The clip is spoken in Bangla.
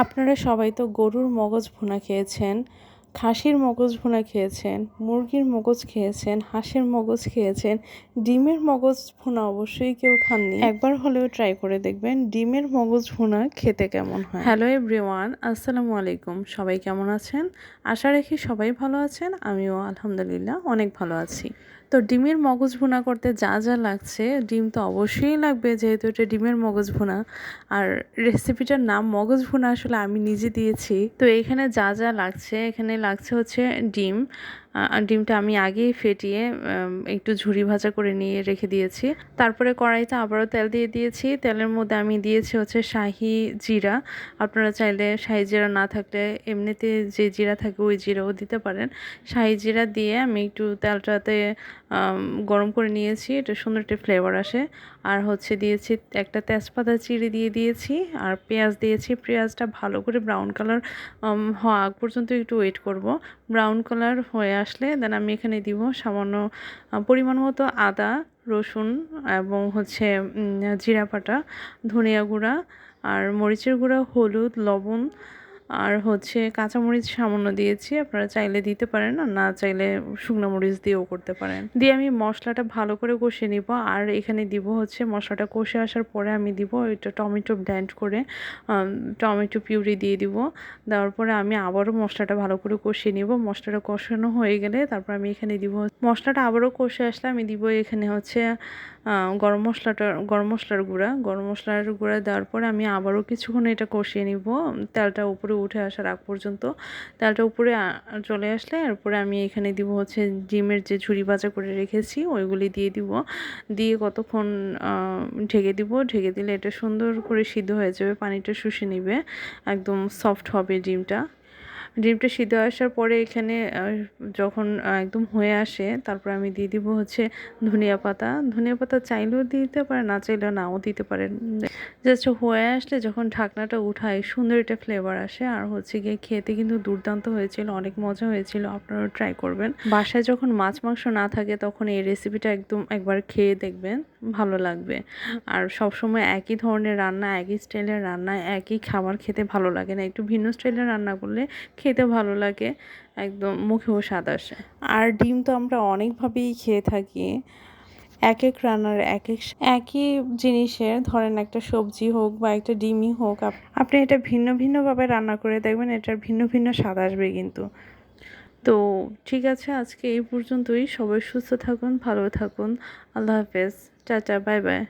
আপনারা সবাই তো গরুর মগজ ভুনা খেয়েছেন, খাসির মগজ ভুনা খেয়েছেন, মুরগির মগজ খেয়েছেন, হাঁসের মগজ খেয়েছেন, ডিমের মগজ ভুনা অবশ্যই কেউ খাননি। একবার হলেও ট্রাই করে দেখবেন ডিমের মগজ ভুনা খেতে কেমন হয়। হ্যালো এভরিওয়ান, আসসালামু আলাইকুম। সবাই কেমন আছেন? আশা রাখি সবাই ভালো আছেন। আমিও আলহামদুলিল্লাহ অনেক ভালো আছি। তো ডিমের মগজ ভুনা করতে যা যা লাগছে, ডিম তো অবশ্যই লাগবে যেহেতু এটা ডিমের মগজ ভুনা। আর রেসিপিটার নাম মগজ ভুনা আসলে আমি নিজে দিয়েছি। তো এখানে যা যা লাগছে, এখানে লাগছে হচ্ছে ডিম। ডিমটা আমি আগেই ফেটিয়ে একটু ঝুরি ভাজা করে নিয়ে রেখে দিয়েছি। তারপরে কড়াইতে আবারও তেল দিয়ে দিয়েছি। তেলের মধ্যে আমি দিয়েছি হচ্ছে শাহি জিরা। আপনারা চাইলে শাহি জিরা না থাকলে এমনিতে যে জিরা থাকে ওই জিরাও দিতে পারেন। শাহি জিরা দিয়ে আমি একটু তেলটাতে গরম করে নিয়েছি, এটা সুন্দর একটা ফ্লেভার আসে। আর হচ্ছে দিয়েছি একটা তেজপাতা চিড়ে দিয়ে দিয়েছি, আর পেঁয়াজ দিয়েছি। পেঁয়াজটা ভালো করে ব্রাউন কালার হওয়া আগ পর্যন্ত একটু ওয়েট করব। ব্রাউন কালার হয়ে আসলে দেন আমি এখানে দিব সামান্য পরিমাণ মতো আদা, রসুন এবং হচ্ছে জিরা বাটা, ধনিয়া গুঁড়া আর মরিচের গুঁড়া, হলুদ, লবণ আর হচ্ছে কাঁচামরিচ সামান্য দিয়েছি। আপনারা চাইলে দিতে পারেন, আর না চাইলে শুকনো মরিচ দিয়েও করতে পারেন। দিয়ে আমি মশলাটা ভালো করে কষিয়ে নিব। আর এখানে দিব হচ্ছে মশলাটা কষে আসার পরে আমি দিব এটা টমেটো ব্লেন্ড করে টমেটো পিউরি দিয়ে দিব। দেওয়ার পরে আমি আবারও মশলাটা ভালো করে কষিয়ে নিব। মশলাটা কষানো হয়ে গেলে তারপর আমি এখানে দিব মশলাটা আবারও কষে আসলে আমি দিব এখানে হচ্ছে গরম মশলার গুঁড়া দেওয়ার পরে আমি আবারও কিছুক্ষণ এটা কষিয়ে নিব তেলটা উপরে উঠে আসার আগ পর্যন্ত। তেলটা উপরে চলে আসলে এরপরে আমি এখানে দিব হচ্ছে ডিমের যে ঝুরি ভাজা করে রেখেছি ওইগুলি দিয়ে দিব। দিয়ে কতক্ষণ ঢেকে দিলে এটা সুন্দর করে সিদ্ধ হয়ে যাবে, পানিটা শুষে নিবে, একদম সফট হবে ডিমটা। সিদ্ধ আসার পরে এখানে যখন একদম হয়ে আসে তারপর আমি দিয়ে দিব হচ্ছে ধনিয়া পাতা চাইলেও দিতে পারেন, না চাইলেও নাও দিতে পারেন। জাস্ট হয়ে আসলে যখন ঢাকনাটা উঠাই সুন্দর একটা ফ্লেভার আসে। আর হচ্ছে গিয়ে খেতে কিন্তু দুর্দান্ত হয়েছিল, অনেক মজা হয়েছিল। আপনারাও ট্রাই করবেন। বাসায় যখন মাছ মাংস না থাকে তখন এই রেসিপিটা একদম একবার খেয়ে দেখবেন, ভালো লাগবে। আর সবসময় একই ধরনের রান্না, একই স্টাইলের রান্না, একই খাবার খেতে ভালো লাগে না। একটু ভিন্ন স্টাইলের রান্না করলে খেতে ভালো লাগে, একদম মুখেও স্বাদ আসে। আর ডিম তো আমরা অনেকভাবেই খেয়ে থাকি। এক এক রান্নার একই জিনিসের ধরেন একটা সবজি হোক বা একটা ডিমই হোক, আপনি এটা ভিন্ন ভিন্নভাবে রান্না করে দেখবেন, এটার ভিন্ন ভিন্ন স্বাদ আসবে কিন্তু। তো ঠিক আছে, আজকে এই পর্যন্তই। সবাই সুস্থ থাকুন, ভালো থাকুন। আল্লাহ হাফেজ, টাটা, বাই বাই।